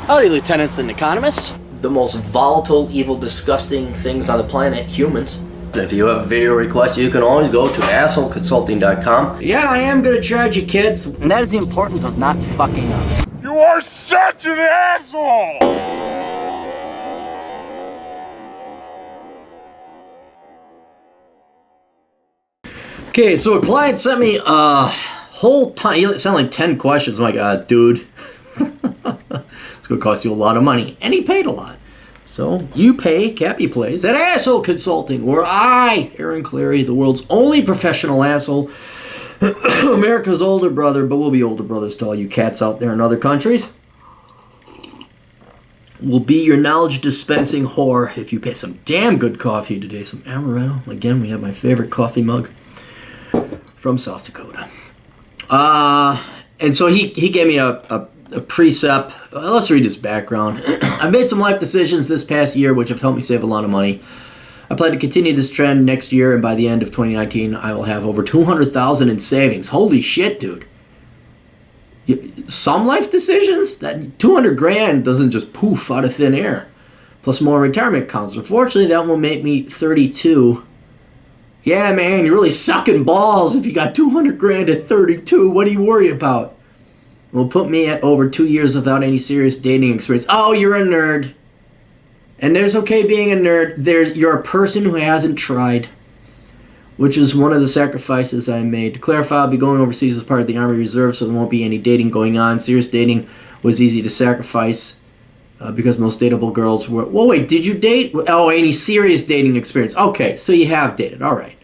Howdy, lieutenants and economists. The most volatile, evil, disgusting things on the planet, humans. If you have a video request, you can always go to assholeconsulting.com. Yeah, I am gonna charge you, kids. And that is the importance of not fucking up. You are such an asshole! Okay, so a client sent me a whole ton. You sound like 10 questions. I'm like, dude, it's gonna cost you a lot of money. And he paid a lot. So you pay Cappy Plays at Asshole Consulting, where I, Aaron Clary, the world's only professional asshole, America's older brother, but we'll be older brothers to all you cats out there in other countries, will be your knowledge dispensing whore if you pay some damn good coffee today. Some amaretto. Again, we have my favorite coffee mug from South Dakota. And so he gave me a precept. Let's read his background. I've made some life decisions this past year which have helped me save a lot of money. I plan to continue this trend next year, and by the end of 2019, I will have over $200,000 in savings. Holy shit, dude. Some life decisions? That 200 grand doesn't just poof out of thin air. Plus more retirement accounts. Unfortunately, that will make me 32. Yeah, man, you're really sucking balls if you got 200 grand at 32. What are you worried about? It will put me at over 2 years without any serious dating experience. Oh, you're a nerd. And there's okay being a nerd. You're a person who hasn't tried, which is one of the sacrifices I made. To clarify, I'll be going overseas as part of the Army Reserve, so there won't be any dating going on. Serious dating was easy to sacrifice because most dateable girls were... Well, wait, did you date? Oh, any serious dating experience. Okay, so you have dated. All right.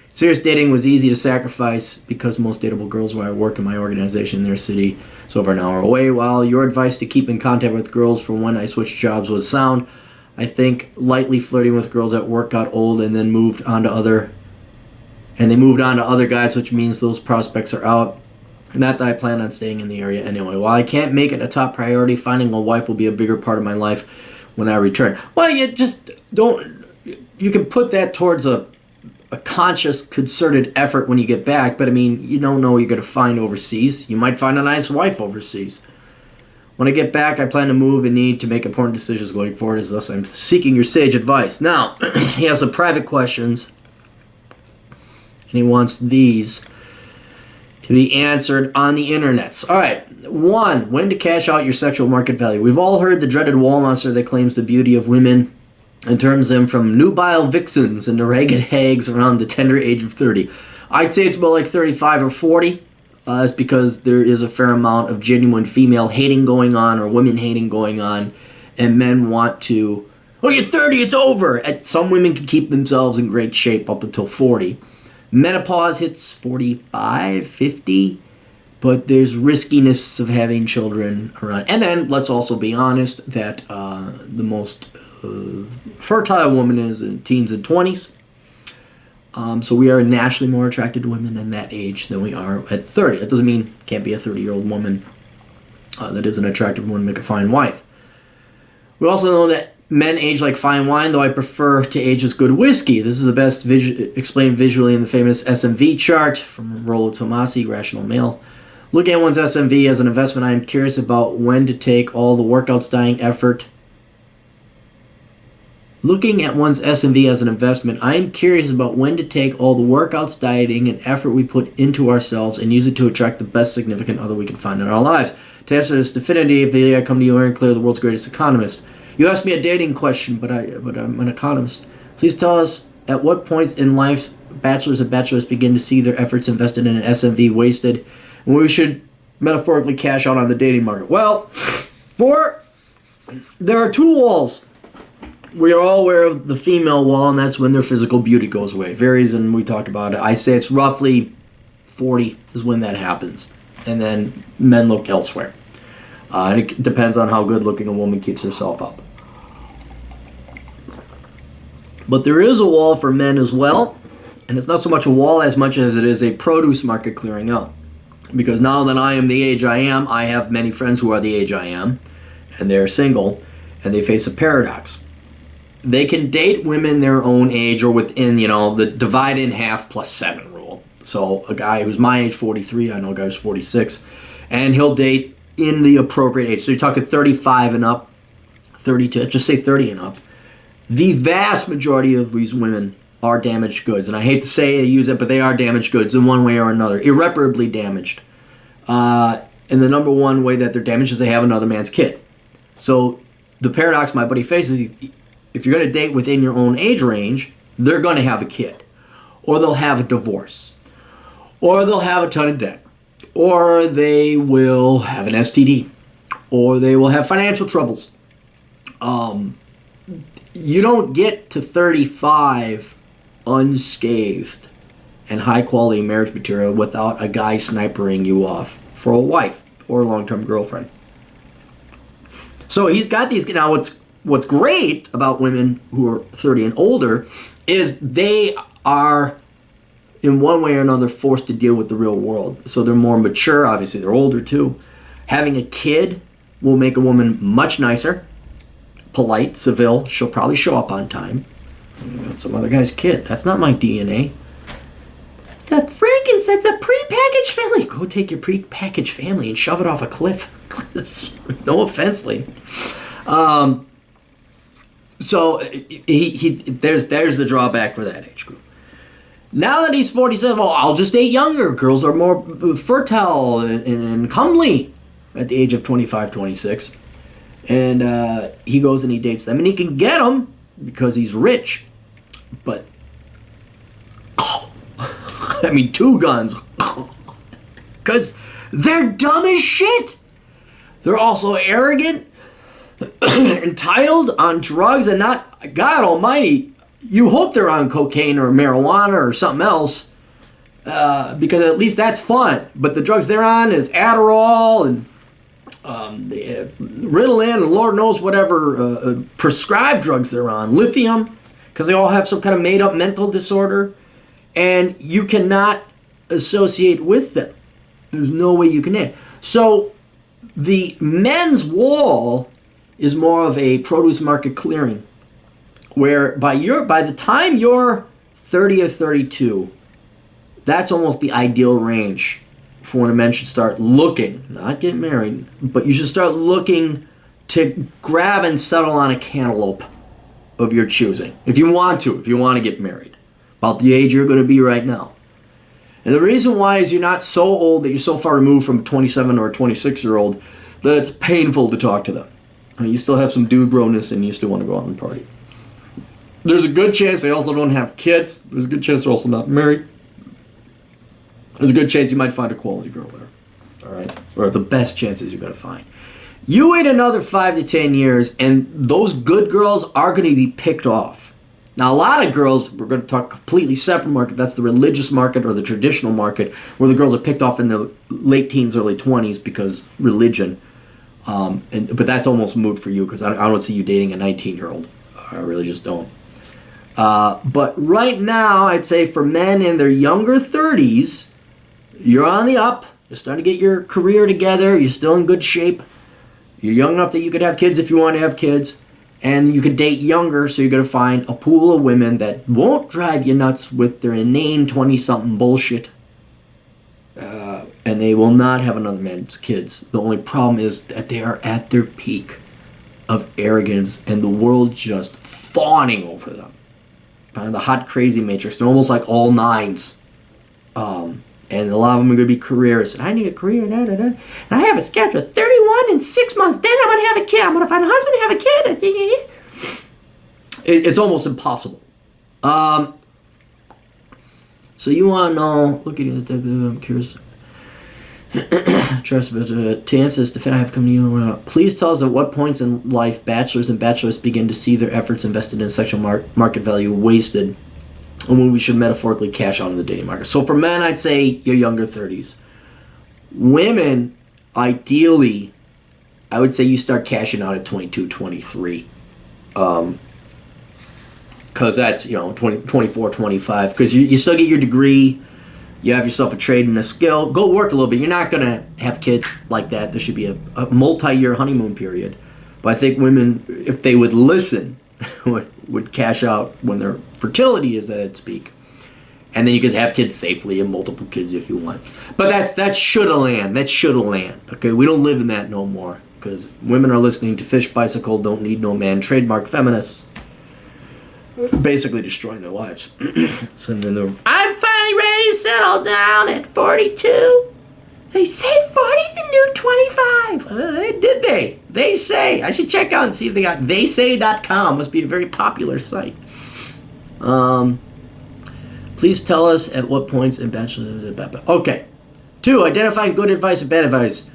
Serious dating was easy to sacrifice because most dateable girls where I work in my organization in their city is over an hour away. While your advice to keep in contact with girls from when I switched jobs was sound, I think lightly flirting with girls at work got old and then moved on to other guys, which means those prospects are out. Not that I plan on staying in the area anyway. While I can't make it a top priority, finding a wife will be a bigger part of my life when I return. Well, you just don't... You can put that towards a conscious, concerted effort when you get back, but I mean, you don't know what you're going to find overseas. You might find a nice wife overseas. When I get back, I plan to move and need to make important decisions going forward, as thus I'm seeking your sage advice. Now, he has some private questions, and he wants these to be answered on the internets. All right. 1, when to cash out your sexual market value. We've all heard the dreaded wall monster that claims the beauty of women and turns them from nubile vixens into ragged hags around the tender age of 30. I'd say it's about like 35 or 40. It's because there is a fair amount of genuine female hating going on or women hating going on, and men want to, oh, you're 30, it's over. And some women can keep themselves in great shape up until 40. Menopause hits 45, 50, but there's riskiness of having children around. And then let's also be honest that the most fertile woman is in teens and 20s. So we are naturally more attracted to women in that age than we are at 30. That doesn't mean can't be a 30-year-old woman that is an attractive woman make a fine wife. We also know that men age like fine wine, though I prefer to age as good whiskey. This is the best explained visually in the famous SMV chart from Rollo Tomasi, Rational Male. Looking at one's SMV as an investment, I am curious about when to take all the workouts, dying effort. Looking at one's SMV as an investment, I am curious about when to take all the workouts, dieting, and effort we put into ourselves and use it to attract the best significant other we can find in our lives. To answer this definitively, I come to you, Aaron Clare, the world's greatest economist. You asked me a dating question, but I'm an economist. Please tell us at what points in life bachelors and bachelorettes begin to see their efforts invested in an SMV wasted, and we should metaphorically cash out on the dating market. Well, there are 2 walls. We are all aware of the female wall, and that's when their physical beauty goes away. It varies, and we talked about it. I say it's roughly 40 is when that happens. And then men look elsewhere. And it depends on how good looking a woman keeps herself up. But there is a wall for men as well. And it's not so much a wall as much as it is a produce market clearing out. Because now that I am the age I am, I have many friends who are the age I am. And they're single. And they face a paradox. They can date women their own age or within, the divide in half plus 7 rule. So a guy who's my age, 43, I know a guy who's 46, and he'll date in the appropriate age. So you're talking 35 and up, 32, just say 30 and up. The vast majority of these women are damaged goods. And I hate to say I use it, but they are damaged goods in one way or another. Irreparably damaged. And the number one way that they're damaged is they have another man's kid. So the paradox my buddy faces, if you're going to date within your own age range, they're going to have a kid. Or they'll have a divorce. Or they'll have a ton of debt. Or they will have an STD. Or they will have financial troubles. You don't get to 35 unscathed and high quality marriage material without a guy snipering you off for a wife or a long-term girlfriend. So he's got these. Now what's great about women who are 30 and older is they are in one way or another forced to deal with the real world. So they're more mature, obviously they're older too. Having a kid will make a woman much nicer, polite, civil. She'll probably show up on time. Some other guy's kid. That's not my DNA. The frankincense, a prepackaged family. Go take your prepackaged family and shove it off a cliff. No offense, Lee. So there's the drawback for that age group. Now that he's 47, well, I'll just date younger. Girls are more fertile and comely at the age of 25, 26. And he goes and he dates them. And he can get them because he's rich. But, I mean, two guns. Because they're dumb as shit. They're also arrogant, entitled, on drugs, and not, God almighty, you hope they're on cocaine or marijuana or something else. Because at least that's fun. But the drugs they're on is Adderall and Ritalin and Lord knows whatever prescribed drugs they're on, lithium, because they all have some kind of made-up mental disorder, and you cannot associate with them. There's no way you can. So the men's wall is more of a produce market clearing, where by the time you're 30 or 32, that's almost the ideal range for when a man should start looking, not get married, but you should start looking to grab and settle on a cantaloupe of your choosing. If you want to get married, about the age you're going to be right now. And the reason why is you're not so old that you're so far removed from a 27 or a 26-year-old that it's painful to talk to them. You still have some dude broness and you still want to go out and party. There's a good chance they also don't have kids. There's a good chance they're also not married. There's a good chance you might find a quality girl there. All right? Or the best chances you're going to find. You wait another 5 to 10 years, and those good girls are going to be picked off. Now, a lot of girls, we're going to talk completely separate market. That's the religious market or the traditional market, where the girls are picked off in the late teens, early 20s because religion. But that's almost moot for you because I don't see you dating a 19-year-old. I really just don't. But right now, I'd say for men in their younger 30s, you're on the up. You're starting to get your career together. You're still in good shape. You're young enough that you could have kids if you want to have kids. And you could date younger, so you're going to find a pool of women that won't drive you nuts with their inane 20-something bullshit. And they will not have another man's kids. The only problem is that they are at their peak of arrogance and the world just fawning over them. Kind of the hot, crazy matrix. They're almost like all nines. And a lot of them are going to be careerists. And I need a career, and I have a schedule at 31 in 6 months. Then I'm going to have a kid. I'm going to find a husband and have a kid. It's almost impossible. So you want to know, look at it, I'm curious. Trust, but to answer this, I have come to you. Please tell us at what points in life bachelors and bachelorettes begin to see their efforts invested in sexual market value wasted, and when we should metaphorically cash out in the dating market. So for men, I'd say your younger 30s. Women, ideally, I would say you start cashing out at 22, 23. Because that's, 20, 24, 25. Because you still get your degree. You have yourself a trade and a skill. Go work a little bit. You're not going to have kids like that. There should be a multi-year honeymoon period. But I think women, if they would listen, would cash out when their fertility is at its peak. And then you could have kids safely and multiple kids if you want. But that's shoulda land. That's shoulda land. Okay, we don't live in that no more. Because women are listening to Fish Bicycle, Don't Need No Man, trademark feminists. Basically destroying their lives. So then I'm finally ready to settle down at 42. They say 40's the new 25. Did they? They say. I should check out and see if they got theysay.com. Must be a very popular site. Please tell us at what points in bachelor. Okay. 2. Identifying good advice and bad advice.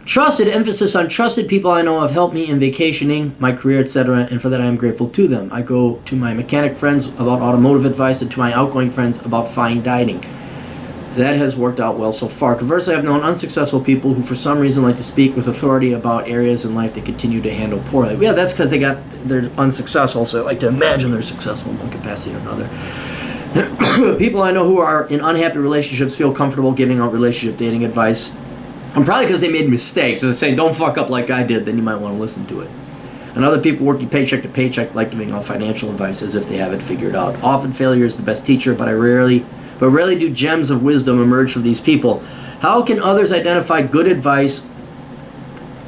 Trusted, emphasis on trusted people I know have helped me in vacationing, my career, etc., and for that I am grateful to them. I go to my mechanic friends about automotive advice and to my outgoing friends about fine dining. That has worked out well so far. Conversely, I've known unsuccessful people who for some reason like to speak with authority about areas in life they continue to handle poorly. Yeah, that's because they're unsuccessful, so I like to imagine they're successful in one capacity or another. People I know who are in unhappy relationships feel comfortable giving out relationship dating advice. And probably because they made mistakes. So they say, don't fuck up like I did, then you might want to listen to it. And other people working paycheck to paycheck like giving out financial advice as if they have it figured out. Often failure is the best teacher, but rarely do gems of wisdom emerge from these people. How can others identify good advice,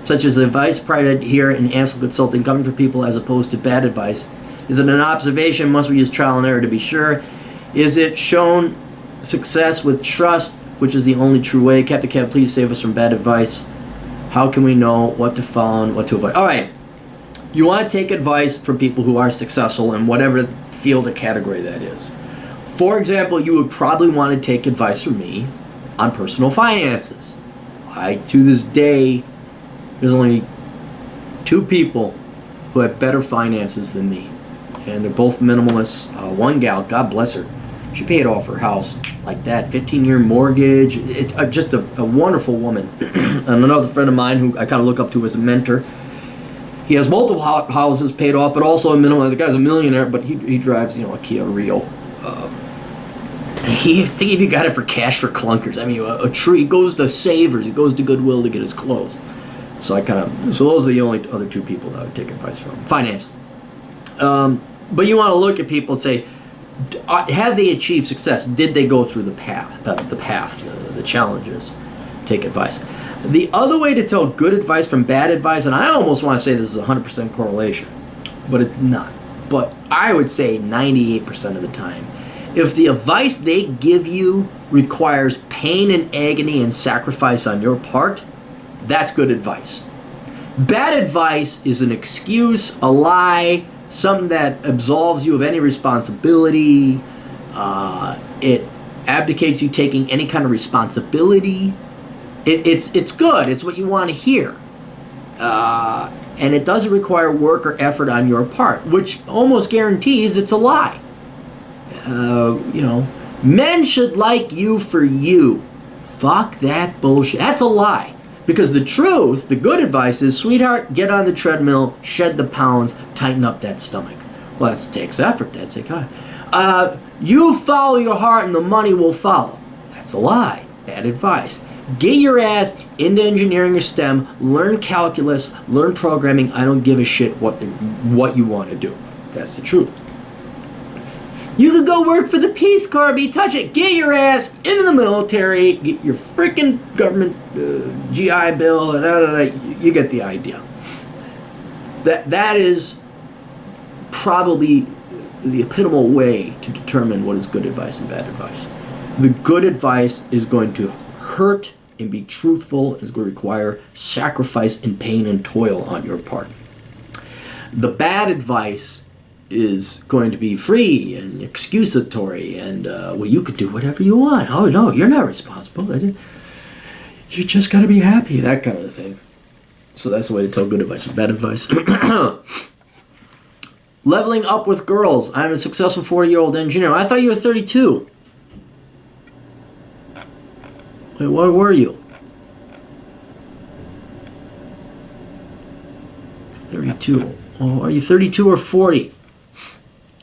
such as the advice provided here in Ansel Consulting, coming from people as opposed to bad advice? Is it an observation? Must we use trial and error to be sure? Is it shown success with trust, which is the only true way? Captain Cab, please save us from bad advice. How can we know what to follow and what to avoid? All right. You want to take advice from people who are successful in whatever field or category that is. For example, you would probably want to take advice from me on personal finances. To this day, there's only 2 people who have better finances than me. And they're both minimalists. One gal, God bless her, she paid off her house like that, 15-year mortgage. It's just a wonderful woman. And another friend of mine who I kind of look up to as a mentor, he has multiple houses paid off, but also a minimal. The guy's a millionaire, but he drives, a Kia Rio. I think if you got it for cash for clunkers, I mean, a tree goes to Savers, it goes to Goodwill to get his clothes. So those are the only other 2 people that I would take advice from. Finance. But you want to look at people and say, have they achieved success? Did they go through the path, the challenges? Take advice. The other way to tell good advice from bad advice, and I almost want to say this is 100% correlation, but it's not. But I would say 98% of the time, if the advice they give you requires pain and agony and sacrifice on your part, that's good advice. Bad advice is an excuse, a lie, something that absolves you of any responsibility. It abdicates you taking any kind of responsibility. It's good. It's what you want to hear. And it doesn't require work or effort on your part, which almost guarantees it's a lie. Men should like you for you. Fuck that bullshit. That's a lie. Because the truth, the good advice is, sweetheart, get on the treadmill, shed the pounds, tighten up that stomach. Well, that takes effort. That's it. You follow your heart and the money will follow. That's a lie. Bad advice. Get your ass into engineering or STEM, learn calculus, learn programming. I don't give a shit what you want to do. That's the truth. You could go work for the Peace Corps, touch it. Get your ass into the military, get your freaking government GI Bill, you get the idea. That is probably the epitomal way to determine what is good advice and bad advice. The good advice is going to hurt and be truthful, is going to require sacrifice and pain and toil on your part. The bad advice is going to be free and excusatory and, you could do whatever you want. Oh, no, you're not responsible. You just got to be happy, that kind of thing. So that's the way to tell good advice and bad advice. Leveling up with girls. I'm a successful 40-year-old engineer. I thought you were 32. Wait, what were you? 32. Oh, are you 32 or 40?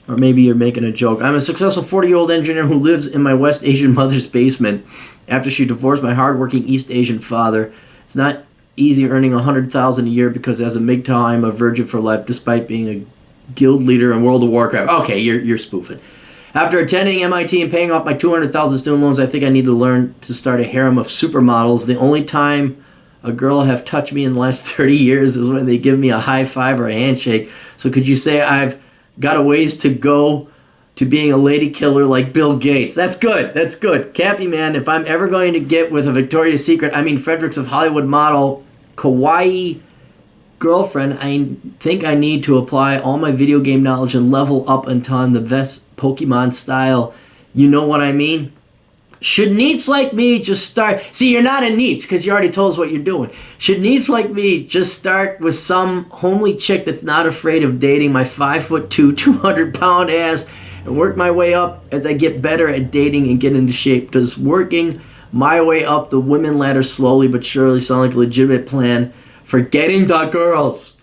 Or maybe you're making a joke. I'm a successful 40-year-old engineer who lives in my West Asian mother's basement after she divorced my hardworking East Asian father. It's not easy earning $100,000 a year because as a MGTOW, I'm a virgin for life despite being a guild leader in World of Warcraft. Okay, you're spoofing. After attending MIT and paying off my 200,000 student loans, I think I need to learn to start a harem of supermodels. The only time a girl have touched me in the last 30 years is when they give me a high five or a handshake. So could you say I've got a ways to go to being a lady killer like Bill Gates? That's good. That's good. Cappy, man, if I'm ever going to get with a Victoria's Secret, Fredericks of Hollywood model, kawaii girlfriend, I think I need to apply all my video game knowledge and level up until I'm the best Pokemon style. You know what I mean? Should neats like me just start... See, you're not a neats because you already told us what you're doing. Should neats like me just start with some homely chick that's not afraid of dating my 5'2", 200-pound ass and work my way up as I get better at dating and get into shape? Does working my way up the women ladder slowly but surely sound like a legitimate plan for getting the girls?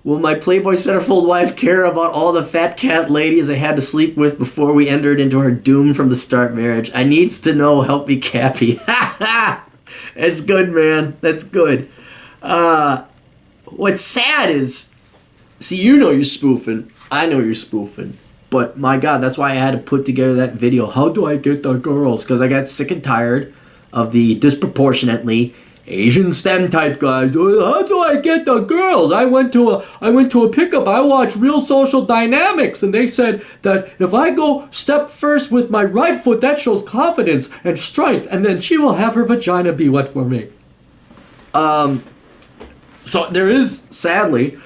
Will my Playboy centerfold wife care about all the fat cat ladies I had to sleep with before we entered into our doomed from the start marriage? I needs to know. Help me, Cappy. That's good, man. That's good. What's sad is, see, you know you're spoofing. I know you're spoofing. But my God, that's why I had to put together that video. How do I get the girls? Because I got sick and tired of the disproportionately Asian STEM type guys. How do I get the girls? I went to a pickup. I watched Real Social Dynamics, and they said that if I go step first with my right foot, that shows confidence and strength, and then she will have her vagina be wet for me. So there is sadly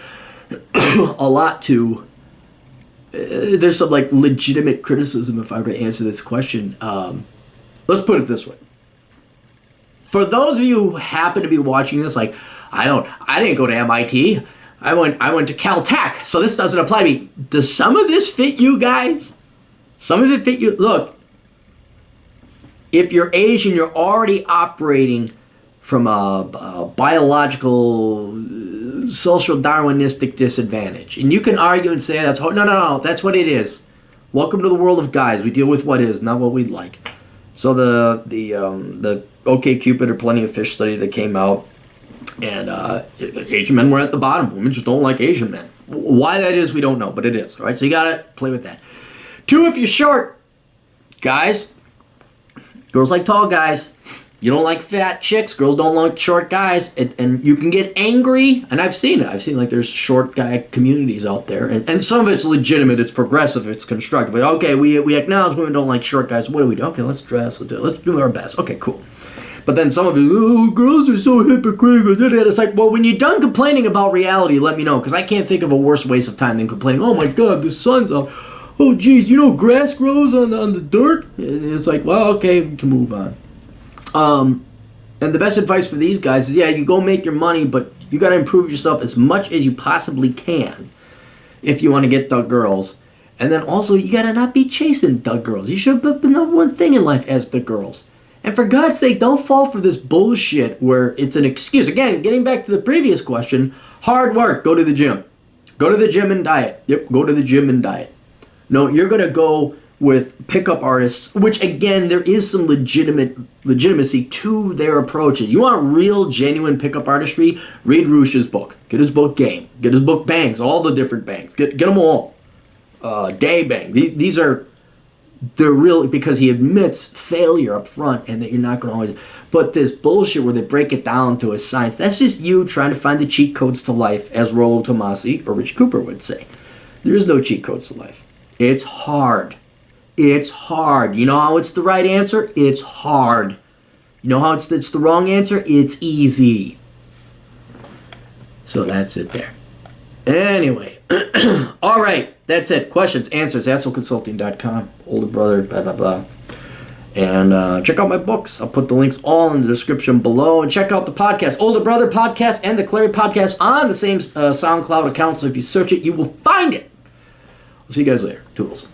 a lot to. There's some like legitimate criticism if I were to answer this question. Let's put it this way. For those of you who happen to be watching this, like, I didn't go to MIT. I went to Caltech, so this doesn't apply to me. Does some of this fit you guys? Some of it fit you? Look, if you're Asian, you're already operating from a biological, social Darwinistic disadvantage. And you can argue and say, no, that's what it is. Welcome to the world of guys. We deal with what is, not what we'd like. So the OkCupid or Plenty of Fish study that came out, and Asian men were at the bottom. Women just don't like Asian men. Why that is, we don't know, but it is. All right, so you gotta play with that. 2, if you're short, guys, girls like tall guys. You don't like fat chicks. Girls don't like short guys, and you can get angry. And I've seen it. I've seen like there's short guy communities out there, and some of it's legitimate. It's progressive. It's constructive. Like, okay, we acknowledge women don't like short guys. What do we do? Okay, let's dress. Let's do our best. Okay, cool. But then some of it, girls are so hypocritical. It's like, well, when you're done complaining about reality, let me know, because I can't think of a worse waste of time than complaining. Oh my God, the sun's out. Oh geez, grass grows on the dirt. And it's like, well, okay, we can move on. And the best advice for these guys is, yeah, you go make your money, but you got to improve yourself as much as you possibly can if you want to get the girls. And then also, you got to not be chasing the girls. You should have the number one thing in life as the girls. And for God's sake, don't fall for this bullshit where it's an excuse. Again, getting back to the previous question, hard work, go to the gym. Go to the gym and diet. Yep, go to the gym and diet. No, you're going to go with pickup artists, which again, there is some legitimacy to their approaches. You want real, genuine pickup artistry? Read Roosh's book. Get his book Game. Get his book Bangs, all the different bangs. Get them all. Day Bang. They're real because he admits failure up front and that you're not going to always. But this bullshit where they break it down to a science, that's just you trying to find the cheat codes to life, as Rollo Tomasi or Rich Cooper would say. There is no cheat codes to life. It's hard. It's hard. You know how it's the right answer? It's hard. You know how it's the wrong answer? It's easy. So that's it there. Anyway. All right. That's it. Questions, answers, assholeconsulting.com. Older brother, blah, blah, blah. And check out my books. I'll put the links all in the description below. And check out the podcast, Older Brother Podcast and the Clary Podcast on the same SoundCloud account. So if you search it, you will find it. We'll see you guys later. Toodles.